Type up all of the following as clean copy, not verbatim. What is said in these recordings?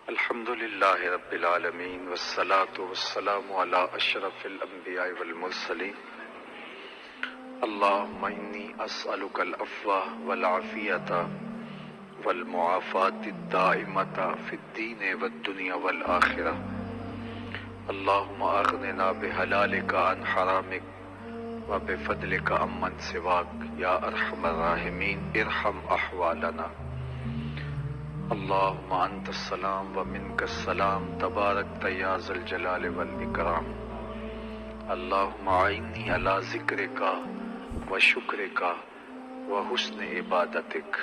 الحمد للہ رب العالمین والصلاة والسلام علی اشرف الانبیاء والمرسلین اللہم انی اسألک العفو والعافیۃ والمعافاۃ الدائمۃ فی الدین والدنیا والآخرہ اللہم اغننا بحلالک عن حرامک وبفضلک عمن سواک یا ارحم الراحمین ارحم احوالنا اللہم انت السلام ومنک السلام تبارکت یا ذا الجلال والاکرام اللہم اعنی علی ذکرک وشکرک وحسن عبادتک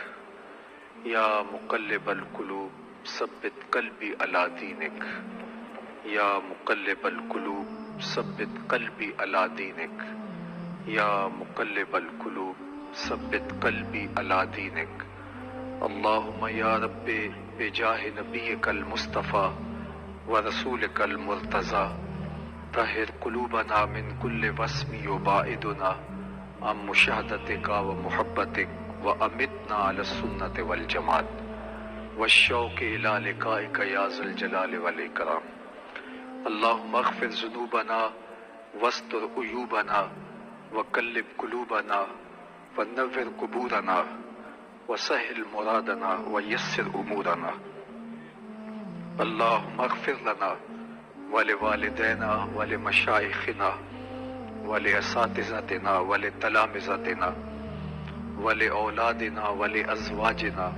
یا مقلب القلوب ثبت قلبی علی دینک یا مقلب القلوب ثبت قلبی علی دینک یا مقلب القلوب ثبت قلبی علی دینک اللہم یا رب بجاہ نبیک المصطفیٰ ورسولک المرتضیٰ طہر قلوبنا من کل وسم یباعدنا عن مشاہدتک ومحبتک وامتنا علی السنت والجماعت والشوق الی لقائک یا ذا الجلال والاکرام اللہم اغفر ذنوبنا واستر عیوبنا وقلب قلوبنا ونور قبورنا وسهل مرادنا ويسر أمورنا اللهم اغفر لنا ولوالدينا ولمشايخنا ولأساتذتنا ولتلامذتنا ولأولادنا ولأزواجنا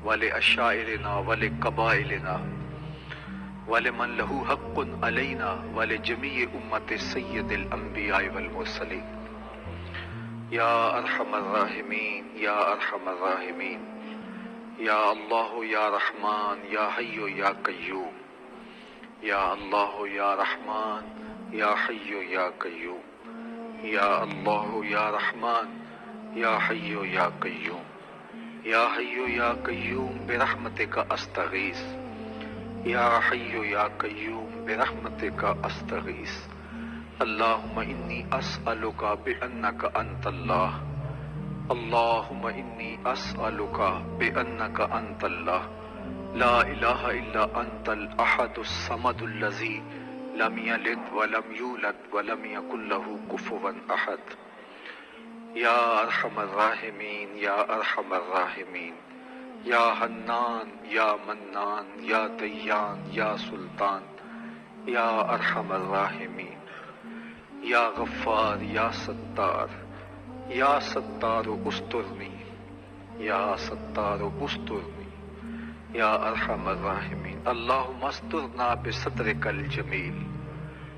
ولأشائرنا ولقبائلنا ولمن له حق علينا ولجميع أمة سيد الأنبياء والمرسلين یا ارحم الراحمین یا ارحم الراحمین یا اللہ یا رحمان یا حی یا قیوم یا اللہ یا رحمان یا حی یا قیوم یا اللہ یا رحمان یا حی یا قیوم یا حی یا قیوم برحمتک استغیث یا حی یا قیوم برحمتک استغیث اللہم انی اسألک بأنک انت اللہ اللہم انی اسألک بأنک انت اللہ لا الہ الا انت الاحد الصمد الذی لم یلد ولم یولد ولم یکن له کفوا احد یا ارحم الراحمین یا ارحم الراحمین یا حنان یا منان یا دیان یا سلطان یا ارحم الراحمین یا غفار یا ستار استرنی یا ستار استرنی یا ارحم الراحمین اللہم استرنا بسترک الجمیل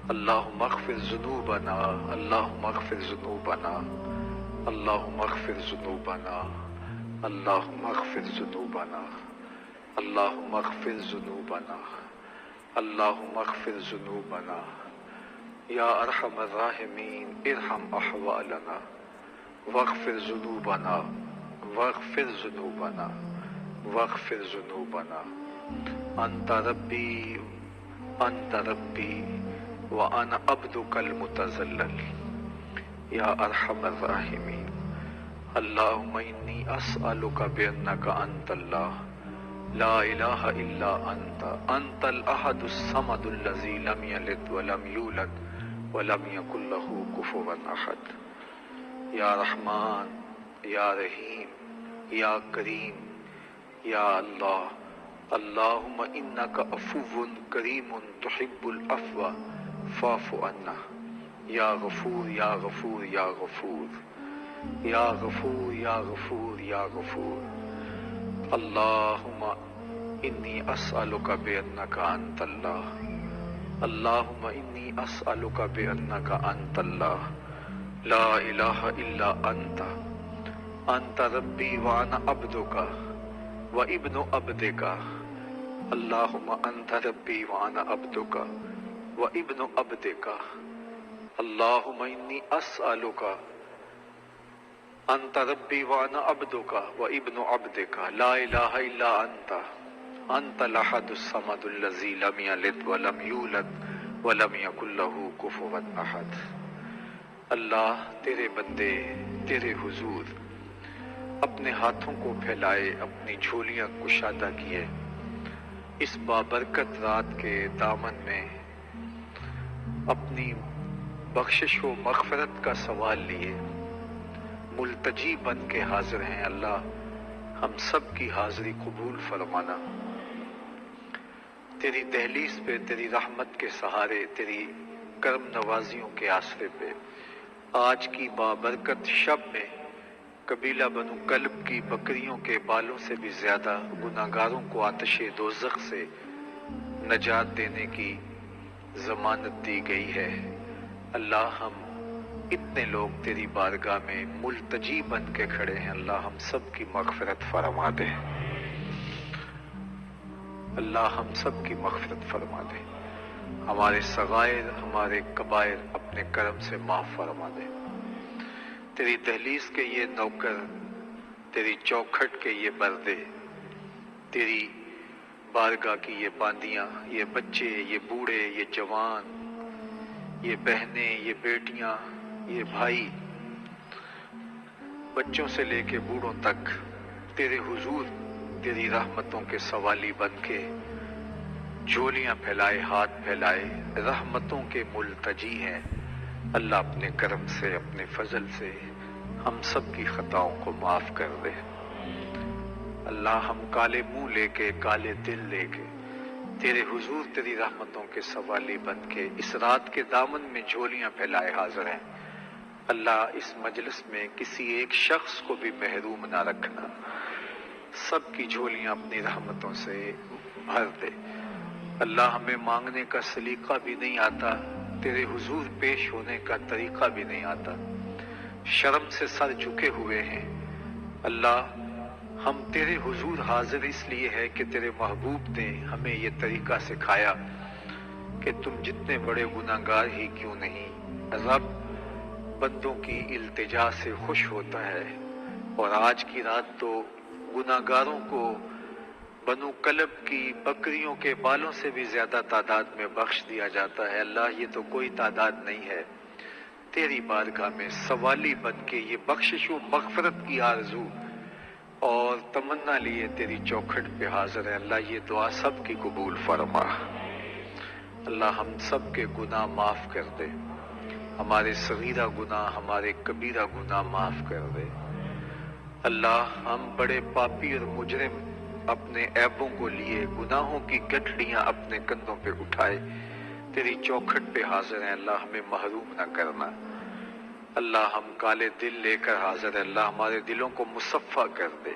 اللہم اغفر ذنوبنا اللہم اغفر ذنوبنا اللہم اغفر ذنوبنا اللہم اغفر ذنوبنا اللہم اغفر ذنوبنا اللہم اغفر ذنوبنا یا ارحم الراحمین ارحم احوالنا واغفر ذنوبنا واغفر ذنوبنا واغفر ذنوبنا انت ربی وانا عبدک المتذلل یا ارحم الراحمین اللہم انی اسألک بانک انت اللہ لا الہ الا انت الاحد الصمد الذی لم یلد ولم یولد ولم یکن له کفوا احد یا رحمان یا رحیم یا کریم یا اللہ اللہم انک عفو کریم تحب العفو فاعف عنا یا غفور یا غفور یا غفور یا غفور یا غفور یا غفور اللہم انی اسألک بانک انت اللہ اللہم انی اسألک بانک انت اللہ لا الہ الا انت ربی وانا عبدک وابن عبدک اللہم انت ربی وانا عبدک وابن عبدک اللہم انی اسألک انت ربی وانا عبدک وابن عبدک لا الہ الا انت الاحد الصمد الذی لم یلد ولم یولد ولم یکن له کفوا احد اللہ تیرے بندے تیرے حضور اپنے ہاتھوں کو پھیلائے اپنی جھولیاں کشادہ کیے اس بابرکت رات کے دامن میں اپنی بخشش و مغفرت کا سوال لیے ملتجی بن کے حاضر ہیں۔ اللہ ہم سب کی حاضری قبول فرمانا۔ تیری دہلیز پہ، تیری رحمت کے سہارے، تیری کرم نوازیوں کے آسرے پہ آج کی بابرکت شب میں قبیلہ بنو کلب کی بکریوں کے بالوں سے بھی زیادہ گناہگاروں کو آتش دوزخ سے نجات دینے کی ضمانت دی گئی ہے۔ اللہ ہم اتنے لوگ تیری بارگاہ میں ملتجی بن کے کھڑے ہیں، اللہ ہم سب کی مغفرت فرما دے۔ اللہ ہم سب کی مغفرت فرما دے، ہمارے صغائر ہمارے کبائر اپنے کرم سے معاف فرما دے۔ تیری دہلیز کے یہ نوکر، تیری چوکھٹ کے یہ بردے، تیری بارگاہ کی یہ باندیاں، یہ بچے، یہ بوڑھے، یہ جوان، یہ بہنیں، یہ بیٹیاں، یہ بھائی، بچوں سے لے کے بوڑھوں تک تیرے حضور تیری رحمتوں کے سوالی بن کے جھولیاں پھیلائے، ہاتھ پھیلائے، رحمتوں کے ملتجی ہیں۔ اللہ اپنے کرم سے، اپنے فضل سے ہم سب کی خطاؤں کو معاف کر دے۔ اللہ ہم کالے منہ لے کے، کالے دل لے کے تیرے حضور تیری رحمتوں کے سوالی بن کے اس رات کے دامن میں جھولیاں پھیلائے حاضر ہیں۔ اللہ اس مجلس میں کسی ایک شخص کو بھی محروم نہ رکھنا، سب کی جھولیاں اپنی رحمتوں سے بھر دے۔ اللہ ہمیں مانگنے کا سلیقہ بھی نہیں آتا، تیرے حضور پیش ہونے کا طریقہ بھی نہیں آتا، شرم سے سر جھکے ہوئے ہیں۔ اللہ ہم تیرے حضور حاضر اس لیے ہے کہ تیرے محبوب نے ہمیں یہ طریقہ سکھایا کہ تم جتنے بڑے گناہگار ہی کیوں نہیں، رب بندوں کی التجا سے خوش ہوتا ہے۔ اور آج کی رات تو گناہگاروں کو بنو کلب کی بکریوں کے بالوں سے بھی زیادہ تعداد میں بخش دیا جاتا ہے۔ اللہ یہ تو کوئی تعداد نہیں ہے، تیری بارگاہ میں سوالی بن کے یہ بخشش و مغفرت کی آرزو اور تمنا لیے تیری چوکھٹ پہ حاضر ہے۔ اللہ یہ دعا سب کی قبول فرما۔ اللہ ہم سب کے گناہ معاف کر دے، ہمارے صغیرہ گناہ، ہمارے کبیرہ گناہ معاف کر دے۔ اللہ ہم بڑے پاپی اور مجرم اپنے عیبوں کو لیے گناہوں کی گٹھڑیاں اپنے کندھوں پہ اٹھائے تیری چوکھٹ پہ حاضر ہیں۔ اللہ ہمیں محروم نہ کرنا۔ اللہ ہم کالے دل لے کر حاضر ہیں، اللہ ہمارے دلوں کو مصفا کر دے،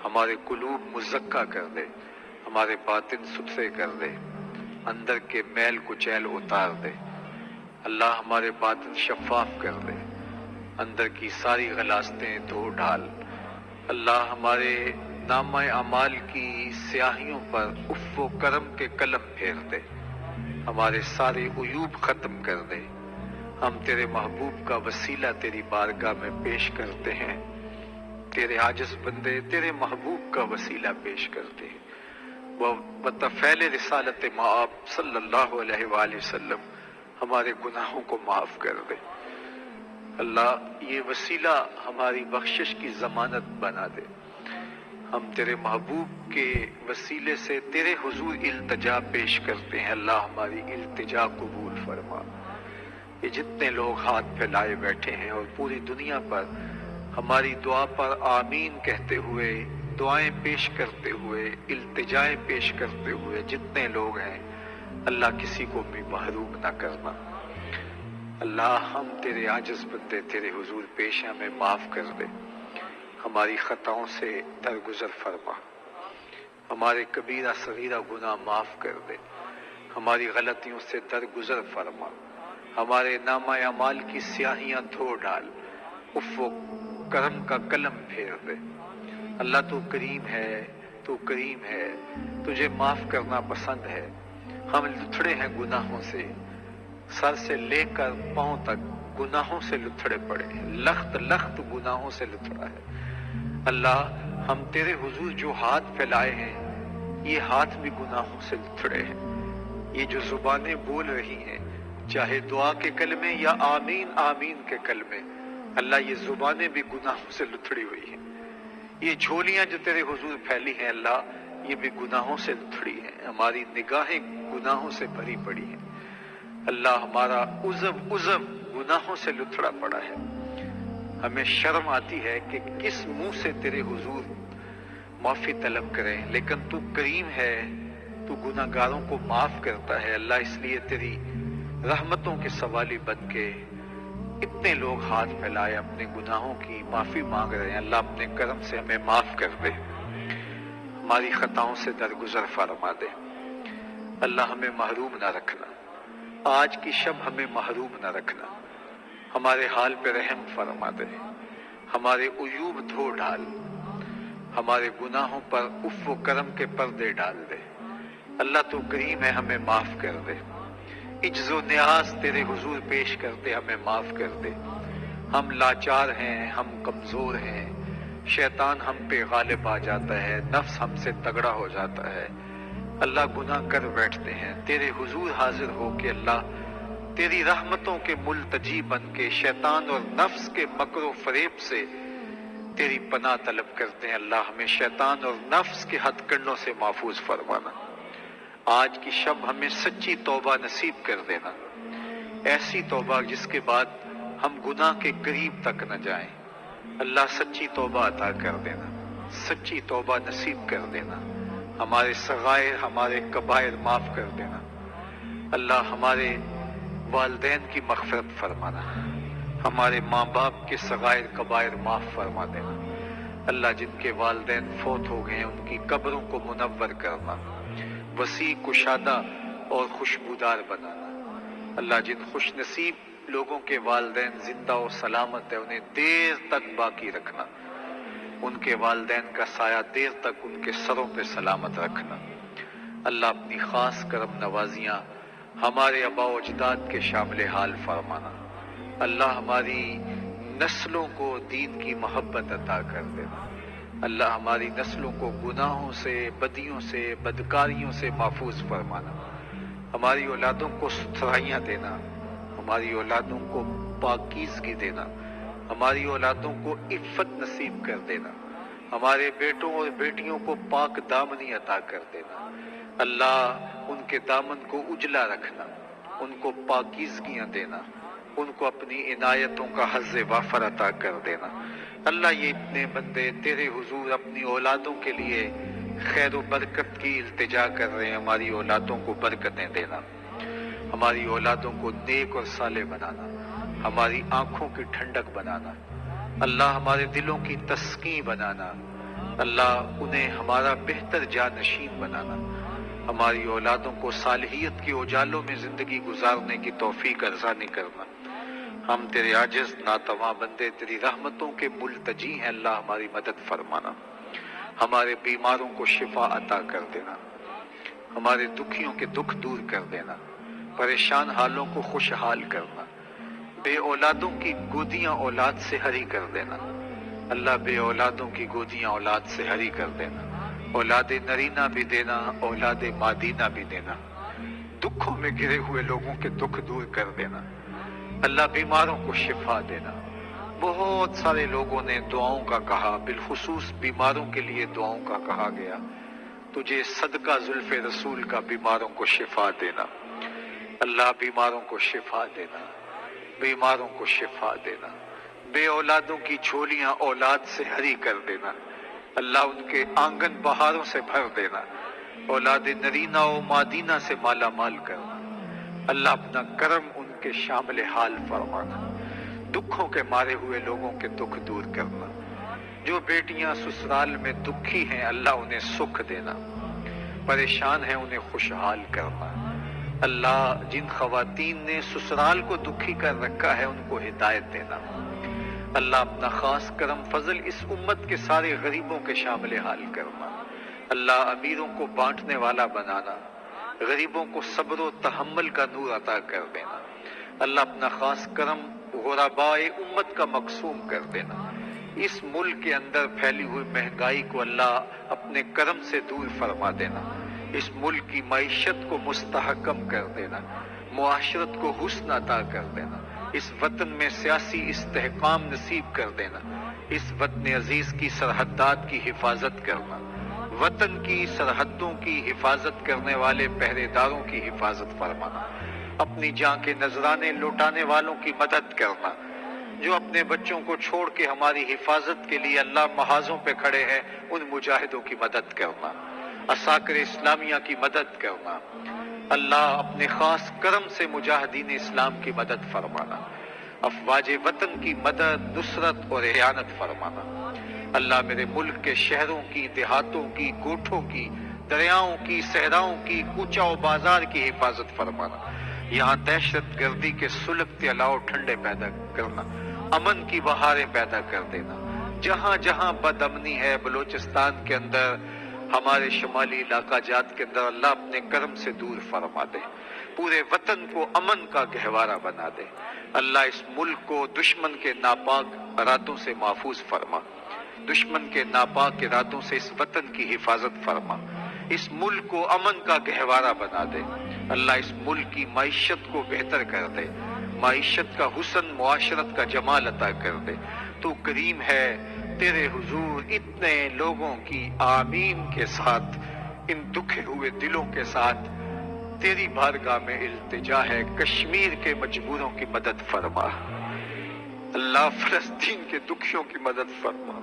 ہمارے قلوب مزکا کر دے، ہمارے باطن ستھرے کر دے، اندر کے میل کچیل اتار دے۔ اللہ ہمارے باطن شفاف کر دے، اندر کی ساری غلاظتیں دھو ڈال۔ اللہ ہمارے نامہ اعمال کی سیاہیوں پر عفو و کرم کے قلم پھیر دے، ہمارے سارے عیوب ختم کر دے۔ ہم تیرے محبوب کا وسیلہ تیری بارگاہ میں پیش کرتے ہیں، تیرے عاجز بندے تیرے محبوب کا وسیلہ پیش کرتے ہیں۔ بطفیل رسالت مآب صلی اللہ علیہ وآلہ وسلم ہمارے گناہوں کو معاف کر دے۔ اللہ یہ وسیلہ ہماری بخشش کی ضمانت بنا دے۔ ہم تیرے محبوب کے وسیلے سے تیرے حضور التجا پیش کرتے ہیں، اللہ ہماری التجا قبول فرما۔ یہ جتنے لوگ ہاتھ پھیلائے بیٹھے ہیں اور پوری دنیا پر ہماری دعا پر آمین کہتے ہوئے، دعائیں پیش کرتے ہوئے، التجائیں پیش کرتے ہوئے جتنے لوگ ہیں، اللہ کسی کو بھی محروم نہ کرنا۔ اللہ ہم تیرے عاجز بندے تیرے حضور پیش ہیں، ہمیں معاف کر دے، ہماری خطاؤں سے درگزر فرما، ہمارے کبیرہ صغیرہ گناہ معاف کر دے، ہماری غلطیوں سے درگزر فرما، ہمارے نامہ اعمال کی سیاہیاں دھو ڈال، عفو کرم کا قلم پھیر دے۔ اللہ تو کریم ہے، تو کریم ہے، تجھے معاف کرنا پسند ہے۔ ہم لتھڑے ہیں گناہوں سے، سر سے لے کر پاؤں تک گناہوں سے لتھڑے پڑے ہیں، لخت لخت گناہوں سے لتھڑا ہے۔ اللہ ہم تیرے حضور جو ہاتھ پھیلائے ہیں، یہ ہاتھ بھی گناہوں سے لتھڑے ہیں۔ یہ جو زبانیں بول رہی ہیں، چاہے دعا کے کلمے یا آمین آمین کے کلمے، اللہ یہ زبانیں بھی گناہوں سے لتھڑی ہوئی ہیں۔ یہ جھولیاں جو تیرے حضور پھیلی ہیں، اللہ یہ بھی گناہوں سے لتھڑی ہیں، ہماری نگاہیں گناہوں سے بھری پڑی ہیں۔ اللہ ہمارا عزم گناہوں سے لتھڑا پڑا ہے۔ ہمیں شرم آتی ہے کہ کس منہ سے تیرے حضور معافی طلب کریں، لیکن تو کریم ہے، تو گناہگاروں کو معاف کرتا ہے۔ اللہ اس لیے تیری رحمتوں کے سوالی بن کے اتنے لوگ ہاتھ پھیلائے اپنے گناہوں کی معافی مانگ رہے ہیں۔ اللہ اپنے کرم سے ہمیں معاف کر دے، ہماری خطاؤں سے درگزر فرما دے۔ اللہ ہمیں محروم نہ رکھنا، آج کی شب ہمیں محروم نہ رکھنا، ہمارے حال پہ رحم فرما دے، ہمارے عیوب دھو ڈال، ہمارے گناہوں پر عفو و کرم کے پردے ڈال دے۔ اللہ تو کریم ہے، ہمیں معاف کر دے، عجز و نیاز تیرے حضور پیش کرتے ہمیں معاف کر دے۔ ہم لاچار ہیں، ہم کمزور ہیں، شیطان ہم پہ غالب آ جاتا ہے، نفس ہم سے تگڑا ہو جاتا ہے۔ اللہ گناہ کر بیٹھتے ہیں، تیرے حضور حاضر ہو کے اللہ تیری رحمتوں کے ملتجی بن کے شیطان اور نفس کے مکر و فریب سے تیری پناہ طلب کرتے ہیں۔ اللہ ہمیں شیطان اور نفس کے ہتھ کنڈوں سے محفوظ فرمانا۔ آج کی شب ہمیں سچی توبہ نصیب کر دینا، ایسی توبہ جس کے بعد ہم گناہ کے قریب تک نہ جائیں۔ اللہ سچی توبہ عطا کر دینا، سچی توبہ نصیب کر دینا، ہمارے صغائر ہمارے کبائر معاف کر دینا۔ اللہ ہمارے والدین کی مغفرت فرمانا، ہمارے ماں باپ کے صغائر کبائر معاف فرما دینا۔ اللہ جن کے والدین فوت ہو گئے ہیں ان کی قبروں کو منور کرنا، وسیع کشادہ اور خوشبودار بنانا۔ اللہ جن خوش نصیب لوگوں کے والدین زندہ و سلامت ہے انہیں دیر تک باقی رکھنا، ان کے والدین کا سایہ دیر تک ان کے سروں پہ سلامت رکھنا۔ اللہ اپنی خاص کرم نوازیاں ہمارے آباء و اجداد کے شامل حال فرمانا۔ اللہ ہماری نسلوں کو دین کی محبت عطا کر دینا۔ اللہ ہماری نسلوں کو گناہوں سے، بدیوں سے، بدکاریوں سے محفوظ فرمانا۔ ہماری اولادوں کو ستھرائیاں دینا، ہماری اولادوں کو پاکیزگی دینا، ہماری اولادوں کو عفت نصیب کر دینا، ہمارے بیٹوں اور بیٹیوں کو پاک دامنی عطا کر دینا۔ اللہ ان کے دامن کو اجلا رکھنا، ان کو پاکیزگیاں دینا، ان کو اپنی عنایتوں کا حظ وافر عطا کر دینا۔ اللہ یہ اتنے بندے تیرے حضور اپنی اولادوں کے لیے خیر و برکت کی التجا کر رہے ہیں، ہماری اولادوں کو برکتیں دینا، ہماری اولادوں کو نیک اور صالح بنانا، ہماری آنکھوں کی ٹھنڈک بنانا، اللہ ہمارے دلوں کی تسکین بنانا، اللہ انہیں ہمارا بہتر جانشین بنانا، ہماری اولادوں کو صالحیت کے اجالوں میں زندگی گزارنے کی توفیق ارزانی کرنا۔ ہم تیرے عاجز ناتواں بندے تیری رحمتوں کے ملتجی ہیں، اللہ ہماری مدد فرمانا، ہمارے بیماروں کو شفا عطا کر دینا، ہمارے دکھیوں کے دکھ دور کر دینا، پریشان حالوں کو خوشحال کرنا، بے اولادوں کی گودیاں اولاد سے ہری کر دینا۔ اللہ بے اولادوں کی گودیاں اولاد سے ہری کر دینا، اولاد نرینہ بھی دینا، اولاد مادینہ بھی دینا، دکھوں میں گرے ہوئے لوگوں کے دکھ دور کر دینا، اللہ بیماروں کو شفا دینا۔ بہت سارے لوگوں نے دعاؤں کا کہا، بالخصوص بیماروں کے لیے دعاؤں کا کہا گیا، تجھے صدقہ زلف رسول کا بیماروں کو شفا دینا۔ اللہ بیماروں کو شفا دینا، بیماروں کو شفا دینا، بے اولادوں کی جھولیاں اولاد سے ہری کر دینا، اللہ ان کے آنگن بہاروں سے بھر دینا، اولاد نرینہ و مادینہ سے مالا مال کرنا، اللہ اپنا کرم ان کے شامل حال فرمانا، دکھوں کے مارے ہوئے لوگوں کے دکھ دور کرنا، جو بیٹیاں سسرال میں دکھی ہیں اللہ انہیں سکھ دینا، پریشان ہیں انہیں خوشحال کرنا، اللہ جن خواتین نے سسرال کو دکھی کر رکھا ہے ان کو ہدایت دینا، اللہ اپنا خاص کرم فضل اس امت کے سارے غریبوں کے شامل حال کرنا، اللہ امیروں کو بانٹنے والا بنانا، غریبوں کو صبر و تحمل کا نور عطا کر دینا، اللہ اپنا خاص کرم غرباء امت کا مقسوم کر دینا، اس ملک کے اندر پھیلی ہوئی مہنگائی کو اللہ اپنے کرم سے دور فرما دینا، اس ملک کی معیشت کو مستحکم کر دینا، معاشرت کو حسن عطا کر دینا، اس وطن میں سیاسی استحکام نصیب کر دینا، اس وطن عزیز کی سرحدات کی حفاظت کرنا، وطن کی سرحدوں کی حفاظت کرنے والے پہرے داروں کی حفاظت فرمانا، اپنی جان کے نذرانے لوٹانے والوں کی مدد کرنا، جو اپنے بچوں کو چھوڑ کے ہماری حفاظت کے لیے اللہ محاذوں پہ کھڑے ہیں، ان مجاہدوں کی مدد کرنا، عساکر اسلامیہ کی مدد کرنا، اللہ اپنے خاص کرم سے مجاہدین اسلام کی مدد فرمانا، افواج وطن کی مدد، نصرت اور اعانت فرمانا، اللہ میرے ملک کے شہروں کی، دیہاتوں کی، کوٹھوں کی، دریاؤں کی، صحراؤں کی، کوچہ و بازار کی حفاظت فرمانا، یہاں دہشت گردی کے سلگتے الاؤ ٹھنڈے پیدا کرنا، امن کی بہاریں پیدا کر دینا، جہاں جہاں بد امنی ہے بلوچستان کے اندر، ہمارے شمالی علاقہ جات کے اندر، اللہ اپنے کرم سے دور فرما دے، پورے وطن کو امن کا گہوارہ بنا دے، اللہ اس ملک کو دشمن کے ناپاک ارادوں سے محفوظ فرما، دشمن کے ناپاک ارادوں سے اس وطن کی حفاظت فرما، اس ملک کو امن کا گہوارہ بنا دے، اللہ اس ملک کی معیشت کو بہتر کر دے، معیشت کا حسن، معاشرت کا جمال عطا کر دے، تو کریم ہے، تیرے حضور اتنے لوگوں کی آمین کے ساتھ، ان دکھے ہوئے دلوں کے ساتھ تیری بارگاہ میں التجا ہے، کشمیر کے مجبوروں کی مدد فرما، اللہ فلسطین کے دکھیوں کی مدد فرما،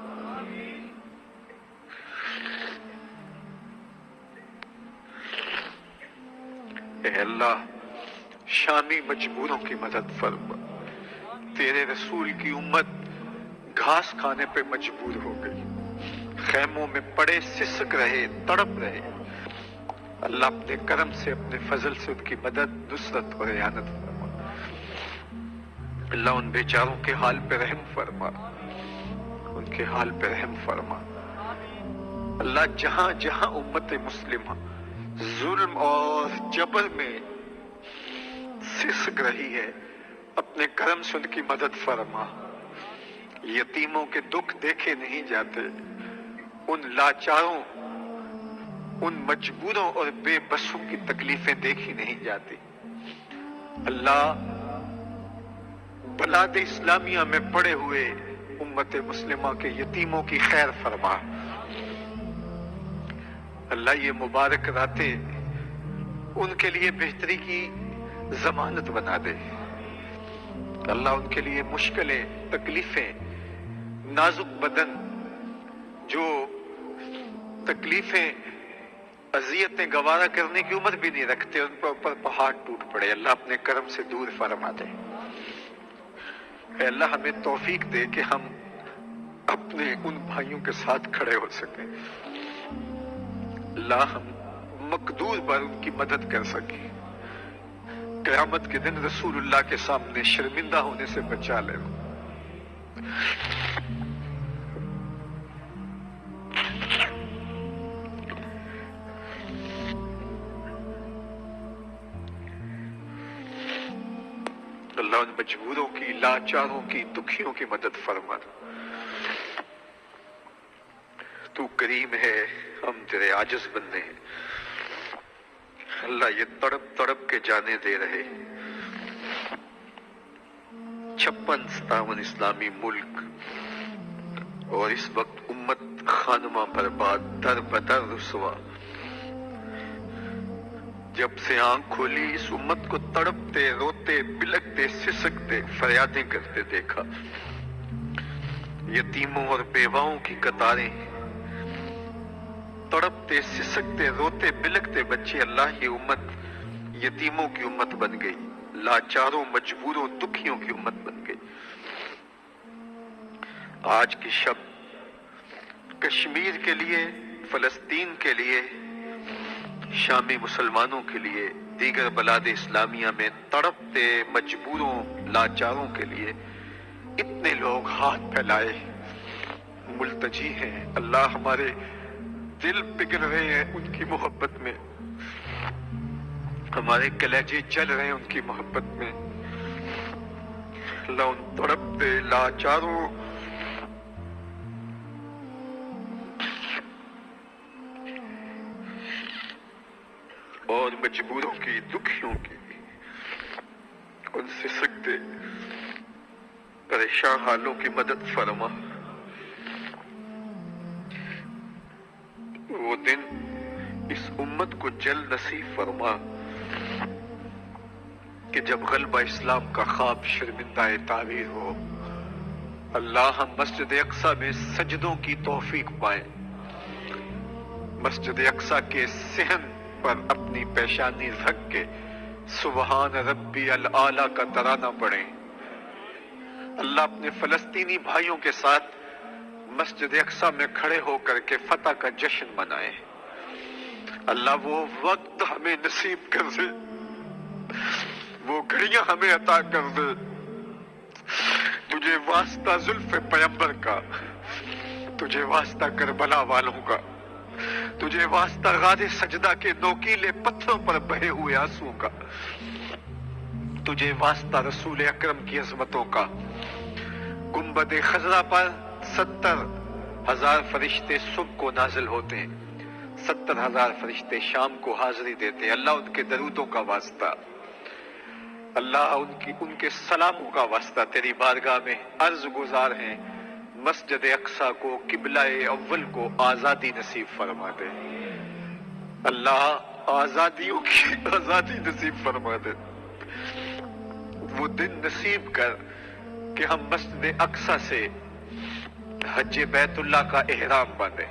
اے اللہ شامی مجبوروں کی مدد فرما، تیرے رسول کی امت گھاس کھانے پہ مجبور ہو گئی، خیموں میں پڑے سسک رہے، تڑپ رہے، اللہ اپنے کرم سے، اپنے فضل سے ان کی مدد، نصرت اور اعانت فرما، اللہ ان بیچاروں کے حال پہ رحم فرما، ان کے حال پہ رحم فرما، اللہ جہاں جہاں امت مسلمہ ظلم اور جبر میں سسک رہی ہے، اپنے کرم سے ان کی مدد فرما، یتیموں کے دکھ دیکھے نہیں جاتے، ان لاچاروں، ان مجبوروں اور بے بسوں کی تکلیفیں دیکھی نہیں جاتی، اللہ بلاد اسلامیہ میں پڑے ہوئے امت مسلمہ کے یتیموں کی خیر فرما، اللہ یہ مبارک راتیں ان کے لیے بہتری کی ضمانت بنا دے، اللہ ان کے لیے مشکلیں، تکلیفیں، نازک بدن جو تکلیفیں، اذیتیں گوارا کرنے کی عمر بھی نہیں رکھتے، ان پر اوپر پہاڑ ٹوٹ پڑے، اللہ اپنے کرم سے دور فرما دے، اے اللہ ہمیں توفیق دے کہ ہم اپنے ان بھائیوں کے ساتھ کھڑے ہو سکیں، اللہ ہم مقدور پر ان کی مدد کر سکیں، قیامت کے دن رسول اللہ کے سامنے شرمندہ ہونے سے بچا لے، اللہ ان مجبوروں کی، لاچاروں کی، دکھیوں کی مدد فرما، تو کریم ہے، ہم تیرے عاجز بندے ہیں، اللہ یہ تڑپ تڑپ کے جانے دے رہے 56-57 اسلامی ملک، اور اس وقت امت خانمہ برباد، در بدر رسوا، جب سے آنکھ کھولی اس امت کو تڑپتے، روتے، بلکتے، سسکتے، فریادیں کرتے دیکھا، یتیموں اور بیواؤں کی قطاریں، تڑپتے، سسکتے، روتے، بلکتے بچے، اللہ یہ امت یتیموں کی امت بن گئی، لاچاروں، مجبوروں، دکھیوں کی امت بن گئی، آج کی شب کشمیر کے لیے، فلسطین کے لیے، شامی مسلمانوں کے لیے، دیگر بلاد اسلامیہ میں تڑپتے مجبوروں، لاچاروں کے لیے اتنے لوگ ہاتھ پھیلائے ملتجی ہیں، اللہ ہمارے دل پگھل رہے ہیں ان کی محبت میں، ہمارے کلیجے جل رہے ہیں ان کی محبت میں، اللہ ان تڑپتے لاچاروں اور مجبوروں کی، دکھیوں کی، ان سے سکتے پریشان حالوں کی مدد فرما، وہ دن اس امت کو جلد نصیب فرما کہ جب غلبہ اسلام کا خواب شرمندہ تعبیر ہو، اللہ ہم مسجد اقصی میں سجدوں کی توفیق پائیں، مسجد اقصی کے صحن پر اپنی پیشانی رکھ کے سبحان ربی العالی کا ترانہ پڑھیں۔ اللہ اپنے فلسطینی بھائیوں کے ساتھ مسجد اقصی میں کھڑے ہو کر کے فتح کا جشن منائے۔ اللہ وہ وقت ہمیں نصیب کر دے، وہ گھڑیاں ہمیں عطا کر دے، تجھے واسطہ زلف پیمبر کا، تجھے واسطہ کربلا والوں کا، تجھے واسطہ غار سجدہ کے نوکیلے پتھروں پر بہے ہوئے آنسوؤں کا، تجھے واسطہ رسول اکرم کی عظمتوں کا۔ گنبد خضرا پر 70,000 فرشتے صبح کو نازل ہوتے ہیں، 70,000 فرشتے شام کو حاضری دیتے ہیں۔ اللہ ان کے درودوں کا واسطہ، اللہ ان کے سلاموں کا واسطہ تیری بارگاہ میں عرض گزار ہیں، مسجد اقصی کو قبلہ اول کو آزادی نصیب فرما دے۔ اللہ آزادیوں کی آزادی نصیب فرما دے۔ وہ دن نصیب کر کہ ہم مسجد اقصی سے حج بیت اللہ کا احرام باندھے،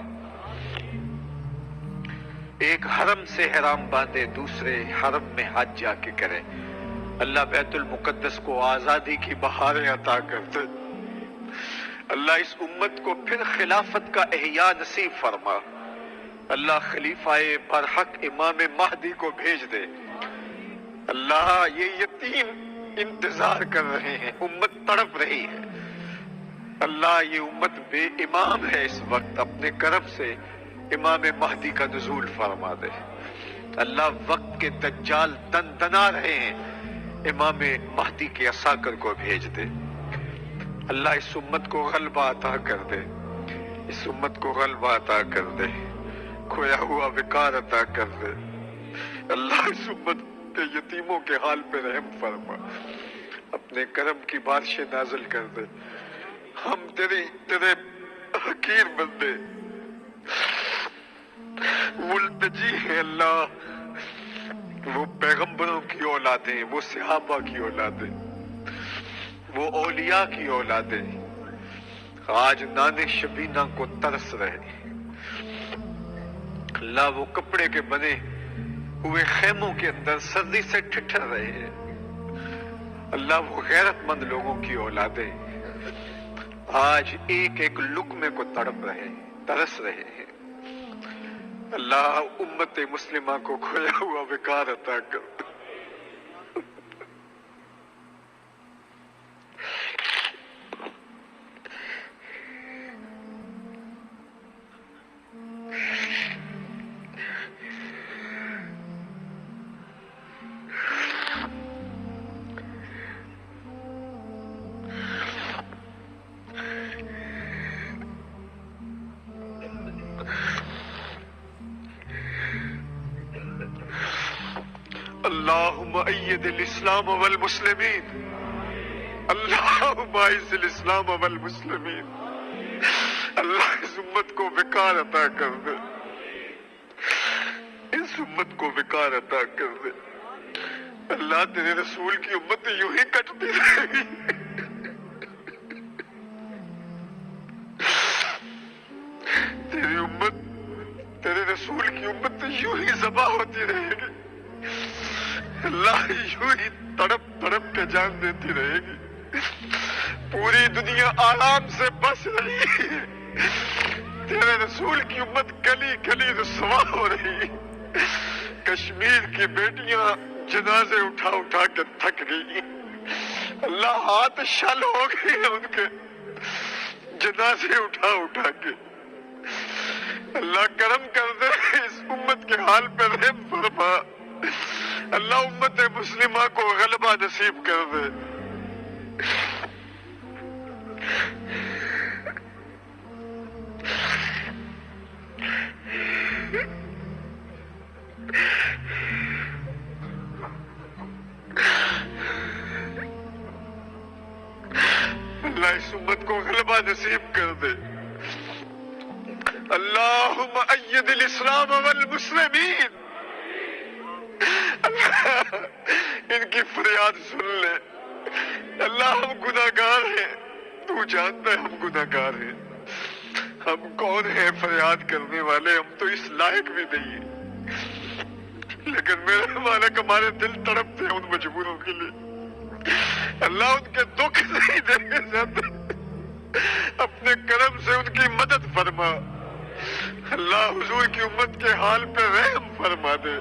ایک حرم سے احرام باندھے، دوسرے حرم میں حج جا کے کریں۔ اللہ بیت المقدس کو آزادی کی بہاریں عطا کر دے۔ اللہ اس امت کو پھر خلافت کا احیاء نصیب فرما۔ اللہ خلیفہ برحق امام مہدی کو بھیج دے۔ اللہ یہ یتیم انتظار کر رہے ہیں، امت تڑپ رہی ہے۔ اللہ یہ امت بے امام ہے، اس وقت اپنے کرم سے امام مہدی کا نزول فرما دے۔ اللہ وقت کے دجال دندنا رہے ہیں، امام مہدی کے عساکر کو بھیج دے۔ اللہ اس امت کو غلبہ عطا کر دے، اس امت کو غلبہ عطا کر دے، کھویا ہوا وقار عطا کر دے۔ اللہ اس امت کے یتیموں کے حال پہ رحم فرما، اپنے کرم کی بارشیں نازل کر دے۔ ہم تیرے حقیر بندے ملتجی ہیں اللہ، وہ پیغمبروں کی اولادیں، وہ صحابہ کی اولادیں، وہ اولیاء کی اولادیں آج نان شبینہ کو ترس رہے۔ اللہ وہ کپڑے کے بنے ہوئے خیموں کے اندر سردی سے ٹھٹھر رہے ہیں۔ اللہ وہ غیرت مند لوگوں کی اولادیں آج ایک ایک لقمے کو تڑپ رہے ہیں، ترس رہے ہیں۔ اللہ امت مسلمہ کو کھویا ہوا وقار عطا کر۔ اللہم اید الاسلام والمسلمین، اللہم اعز الاسلام والمسلمین۔ اللہ اس امت کو وقار عطا کر دے، اس امت کو وقار عطا کر دے۔ اللہ تیرے رسول کی امت یوں ہی کٹتی رہے گی، تیری امت، تیرے رسول کی امت یوں ہی ذبح ہوتی رہے گی۔ اللہ یوں ہی تڑپ تڑپ کے جان دیتی رہے گی۔ پوری دنیا آرام سے بس رہی ہے، تیرے رسول کی امت گلی گلی رسوا ہو رہی ہے۔ کشمیر کی بیٹیاں جنازے اٹھا اٹھا کے تھک گئی، اللہ ہاتھ شل ہو گئے ہیں ان کے جنازے اٹھا اٹھا کے۔ اللہ کرم کر دے، اس امت کے حال پہ رحم فرما۔ اللہ امت مسلمہ کو غلبہ نصیب کر دے۔ اللہ اس امت کو غلبہ نصیب کر دے۔ اللہم اید الاسلام والمسلمین. اللہ ان کی فریاد سن لے. اللہ ہم گناہگار ہیں، تو جانتا ہے ہم گناہگار ہیں. ہم کون ہیں فریاد کرنے والے؟ ہم تو اس لائق بھی نہیں ہیں، لیکن میرے مالک ہمارے دل تڑپتے ہیں ان مجبوروں کے لیے. اللہ ان کے دکھ نہیں دیکھے جاتے، اپنے کرم سے ان کی مدد فرما. اللہ حضور کی امت کے حال پہ رحم فرما دے.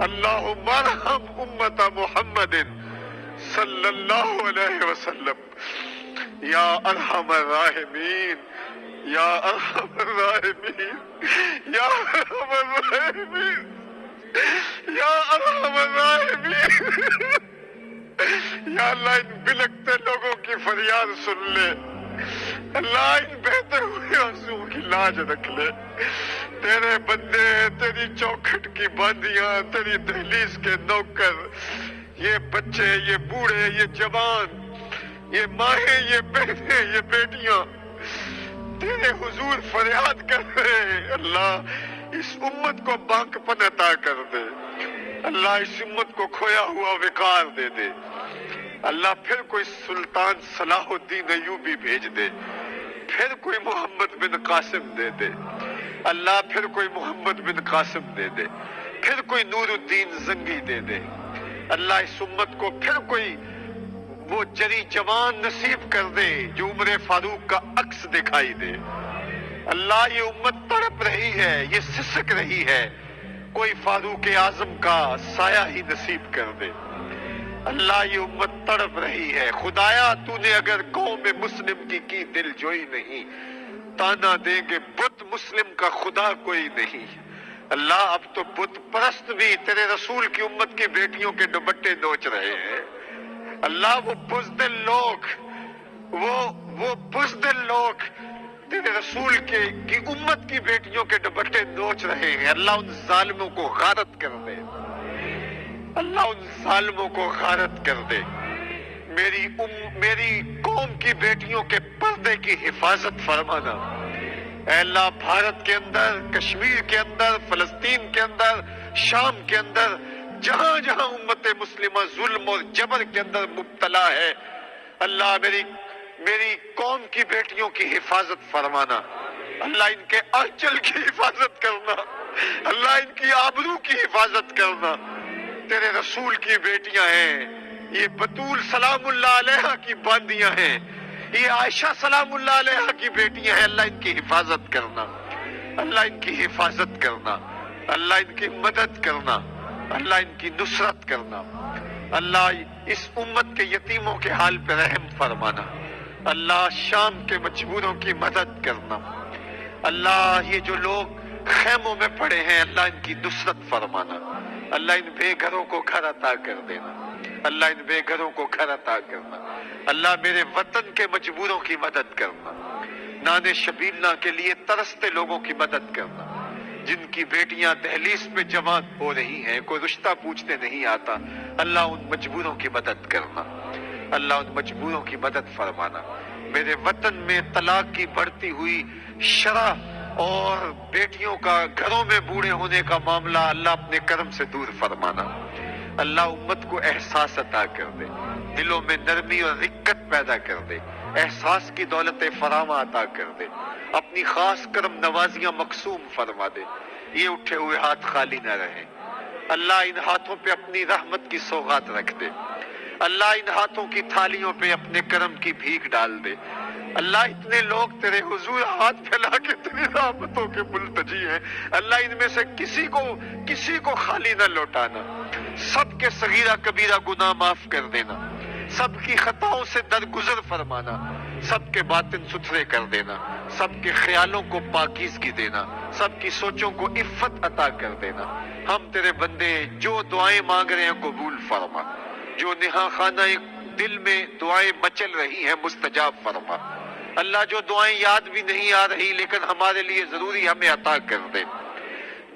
اللہم ارحم امت محمد صلی اللہ علیہ وسلم یا ارحم الراحمین، یا ارحم الراحمین، یا ارحم الراحمین، یا ارحم الراحمین. یا اللہ ان بلکتے لوگوں کی فریاد سن لے. اللہ ان بہتے ہوئے آنسوؤں کی لاج رکھ لے. تیرے بندے، تیری چوکھٹ کی باندیاں، تیری دہلیز کے نوکر، یہ بچے، یہ بوڑھے، یہ جوان، یہ ماہیں، یہ بہنیں، یہ بیٹیاں تیرے حضور فریاد کر رہے ہیں. اللہ اس امت کو بانک پن عطا کر دے. اللہ اس امت کو کھویا ہوا وقار دے دے. اللہ پھر کوئی سلطان صلاح الدین ایوبی بھیج دے، پھر کوئی محمد بن قاسم دے دے. اللہ پھر کوئی محمد بن قاسم دے دے، پھر کوئی نور الدین زنگی دے دے. اللہ اس امت کو پھر کوئی وہ جری جوان نصیب کر دے جو عمر فاروق کا عکس دکھائی دے. اللہ یہ امت تڑپ رہی ہے، یہ سسک رہی ہے، کوئی فاروق اعظم کا سایہ ہی نصیب کر دے. اللہ یہ امت تڑپ رہی ہے. خدایا تو نے اگر قوم مسلم کی دل جوئی نہیں، تانا دیں گے بت مسلم کا خدا کوئی نہیں. اللہ اب تو بت پرست بھی تیرے رسول کی امت کی بیٹیوں کے دوپٹے نوچ رہے ہیں. اللہ وہ بزدل لوگ، وہ بزدل لوگ تیرے رسول کی امت کی بیٹیوں کے دوپٹے نوچ رہے ہیں. اللہ ان ظالموں کو غارت کر دے. اللہ ان ظالموں کو غارت کر دے. میری قوم کی بیٹیوں کے پردے کی حفاظت فرمانا. اے اللہ بھارت کے اندر، کشمیر کے اندر، فلسطین کے اندر، شام کے اندر، جہاں جہاں امت مسلمہ ظلم اور جبر کے اندر مبتلا ہے، اللہ میری قوم کی بیٹیوں کی حفاظت فرمانا. اللہ ان کے آنچل کی حفاظت کرنا. اللہ ان کی آبرو کی حفاظت کرنا. تیرے رسول کی بیٹیاں ہیں، یہ بطول سلام اللہ علیہ کی باندیاں ہیں، یہ عائشہ سلام اللہ علیہ کی بیٹیاں ہیں. اللہ ان کی حفاظت کرنا. اللہ ان کی حفاظت کرنا. اللہ ان کی مدد کرنا. اللہ ان کی نصرت کرنا. اللہ اس امت کے یتیموں کے حال پہ رحم فرمانا. اللہ شام کے مجبوروں کی مدد کرنا. اللہ یہ جو لوگ خیموں میں پڑے ہیں، اللہ ان کی نصرت فرمانا. اللہ ان بے گھروں کو گھر عطا کر دینا. اللہ ان بے گھروں کو گھر عطا کرنا. اللہ میرے وطن کے مجبوروں کی مدد کرنا. نان شبیلہ کے لیے ترستے لوگوں کی مدد کرنا. جن کی بیٹیاں دہلیز پہ جوان ہو رہی ہیں، کوئی رشتہ پوچھنے نہیں آتا، اللہ ان مجبوروں کی مدد کرنا. اللہ ان مجبوروں کی مدد فرمانا. میرے وطن میں طلاق کی بڑھتی ہوئی شرح اور بیٹیوں کا گھروں میں بوڑھے ہونے کا معاملہ اللہ اپنے کرم سے دور فرمانا. اللہ امت کو احساس عطا کر دے، دلوں میں نرمی اور رقت پیدا کر دے، احساس کی دولت فراوہ عطا کر دے، اپنی خاص کرم نوازیاں مقسوم فرما دے. یہ اٹھے ہوئے ہاتھ خالی نہ رہیں. اللہ ان ہاتھوں پہ اپنی رحمت کی سوغات رکھ دے. اللہ ان ہاتھوں کی تھالیوں پہ اپنے کرم کی بھیک ڈال دے. اللہ اتنے لوگ تیرے حضور ہاتھ پھیلا کے تیری رحمتوں کے ملتجی ہیں. اللہ ان میں سے کسی کو خالی نہ لوٹانا. سب کے صغیرہ کبیرہ گناہ معاف کر دینا. سب کی خطاؤں سے درگزر فرمانا. سب کے باطن ستھرے کر دینا. سب کے خیالوں کو پاکیزگی دینا. سب کی سوچوں کو عفت عطا کر دینا. ہم تیرے بندے جو دعائیں مانگ رہے ہیں قبول فرما. جو نہا خانہ دل میں دعائیں مچل رہی ہیں مستجاب فرما. اللہ جو دعائیں یاد بھی نہیں آ رہی لیکن ہمارے لیے ضروری ہمیں عطا کر دے.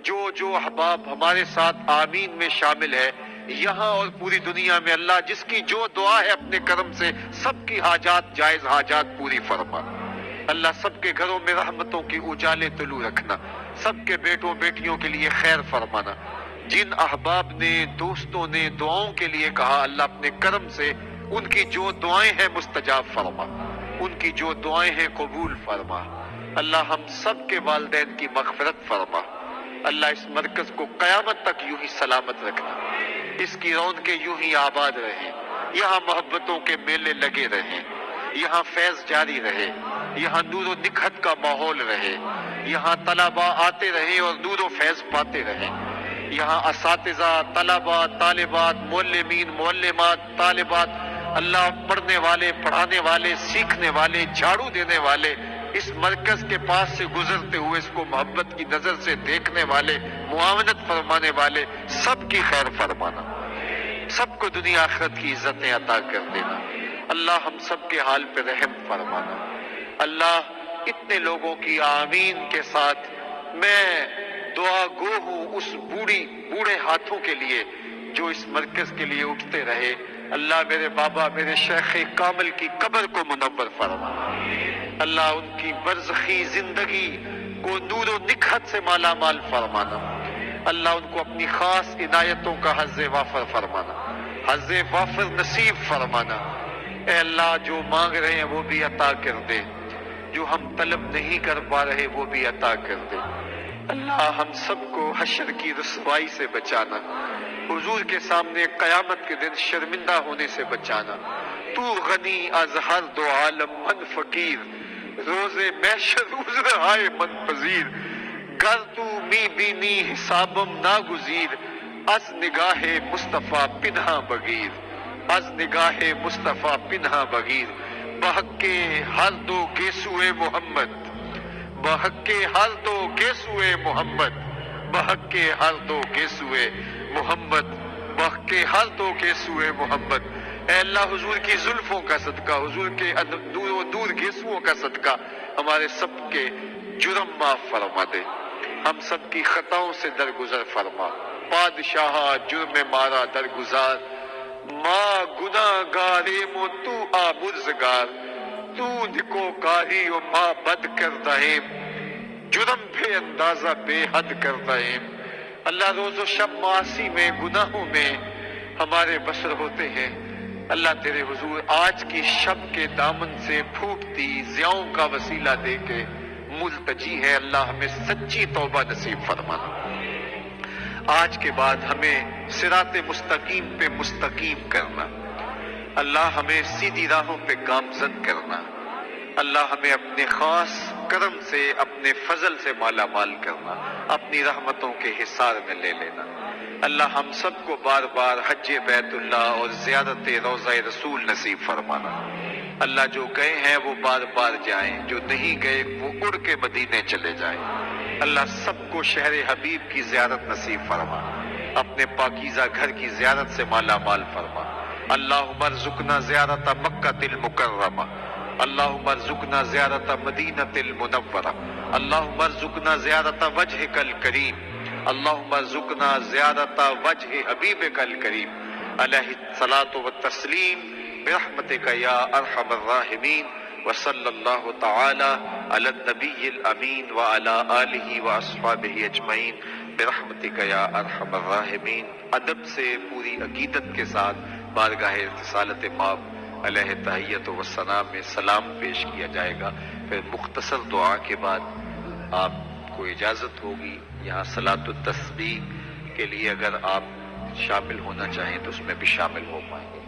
جو احباب ہمارے ساتھ آمین میں شامل ہے یہاں اور پوری دنیا میں، اللہ جس کی جو دعا ہے اپنے کرم سے سب کی حاجات، جائز حاجات پوری فرما. اللہ سب کے گھروں میں رحمتوں کی اجالے طلوع رکھنا، سب کے بیٹوں بیٹیوں کے لیے خیر فرمانا، جن احباب نے دوستوں نے دعاؤں کے لیے کہا اللہ اپنے کرم سے ان کی جو دعائیں ہیں مستجاب فرما، ان کی جو دعائیں ہیں قبول فرما، اللہ ہم سب کے والدین کی مغفرت فرما، اللہ اس مرکز کو قیامت تک یوں ہی سلامت رکھنا، اس کی رونقیں یوں ہی آباد رہیں، یہاں محبتوں کے میلے لگے رہیں، یہاں فیض جاری رہے، یہاں نور و نکھت کا ماحول رہے، یہاں طلباء آتے رہیں اور نور و فیض پاتے رہیں، یہاں اساتذہ، طلباء، طالبات، معلمین، معلمات، طالبات، اللہ پڑھنے والے، پڑھانے والے، سیکھنے والے، جھاڑو دینے والے، اس مرکز کے پاس سے گزرتے ہوئے اس کو محبت کی نظر سے دیکھنے والے، معاونت فرمانے والے، سب کی خیر فرمانا، سب کو دنیا آخرت کی عزتیں عطا کر دینا، اللہ ہم سب کے حال پہ رحم فرمانا، اللہ اتنے لوگوں کی آمین کے ساتھ میں دعا گو ہوں اس بوڑھے ہاتھوں کے لیے جو اس مرکز کے لیے اٹھتے رہے، اللہ میرے بابا میرے شیخ کامل کی قبر کو منور فرما، اللہ ان کی برزخی زندگی کو نور و نکھت سے مالا مال فرمانا، اللہ ان کو اپنی خاص عنایتوں کا حظ وافر فرمانا، حظ وافر نصیب فرمانا، اے اللہ جو مانگ رہے ہیں وہ بھی عطا کر دے، جو ہم طلب نہیں کر پا رہے وہ بھی عطا کر دے، اللہ ہم سب کو حشر کی رسوائی سے بچانا، حضور کے سامنے قیامت کے دن شرمندہ ہونے سے بچانا، تو غنی از ہر دو عالم من فقیر، روز محشر عذرہائے من پذیر، گر تو می بینی حسابم ناگزیر، از نگاہ مصطفیٰ پنہا بغیر، از نگاہ مصطفیٰ پنہا بغیر، بحق کے ہر دو گیسوئے محمد، بحق کے ہر دو گیسوئے محمد، بحق کے ہر دو گیسوئے محمد، بحق کے ہر دو گیسوئے محمد، اے اللہ حضور کی زلفوں کا صدقہ، حضور کے دور گیسوؤں کا صدقہ ہمارے سب کے جرم معاف فرما دے، ہم سب کی خطاؤں سے درگزر فرما، بادشاہ جرم مارا درگزار، ماں گناہ گاریم و تو آمرزگار، تو نکو کاری و ماں بد کردہیم، جرم بے اندازہ بے حد کردہیم، اللہ روز و شب معاصی میں گناہوں میں ہمارے بسر ہوتے ہیں، اللہ تیرے حضور آج کی شب کے دامن سے پھوٹتی ضیاؤں کا وسیلہ دے کے ملتجی ہے، اللہ ہمیں سچی توبہ نصیب فرمانا، آج کے بعد ہمیں صراط مستقیم پہ مستقیم کرنا، اللہ ہمیں سیدھی راہوں پہ گامزن کرنا، اللہ ہمیں اپنے خاص کرم سے اپنے فضل سے مالا مال کرنا، اپنی رحمتوں کے حصار میں لے لینا، اللہ ہم سب کو بار بار حج بیت اللہ اور زیارت روضہ رسول نصیب فرمانا، اللہ جو گئے ہیں وہ بار بار جائیں، جو نہیں گئے وہ اڑ کے مدینے چلے جائیں، اللہ سب کو شہر حبیب کی زیارت نصیب فرما، اپنے پاکیزہ گھر کی زیارت سے مالا مال فرما، اللہم ارزقنا زیارت مکہ المکرمہ، اللہم ارزقنا زیارت مدینہ المنورہ، اللہم ارزقنا زیارت وجہک الکریم، اللہم ارزقنا زیارت وجہ حبیبک الکریم، علیہ الصلاۃ والتسلیم برحمتک یا ارحم الراحمین، وصلی اللہ تعالی علی النبی الامین وعلی آلہ واصحابہ اجمعین برحمتک یا ارحم الراحمین۔ ادب سے پوری عقیدت کے ساتھ بارگاہ رسالت مآب علیہ تحیت و ثنا میں سلام پیش کیا جائے گا، پھر مختصر دعا کے بعد آپ کو اجازت ہوگی، یہاں صلاۃ التسبیح کے لیے اگر آپ شامل ہونا چاہیں تو اس میں بھی شامل ہو پائیں گے۔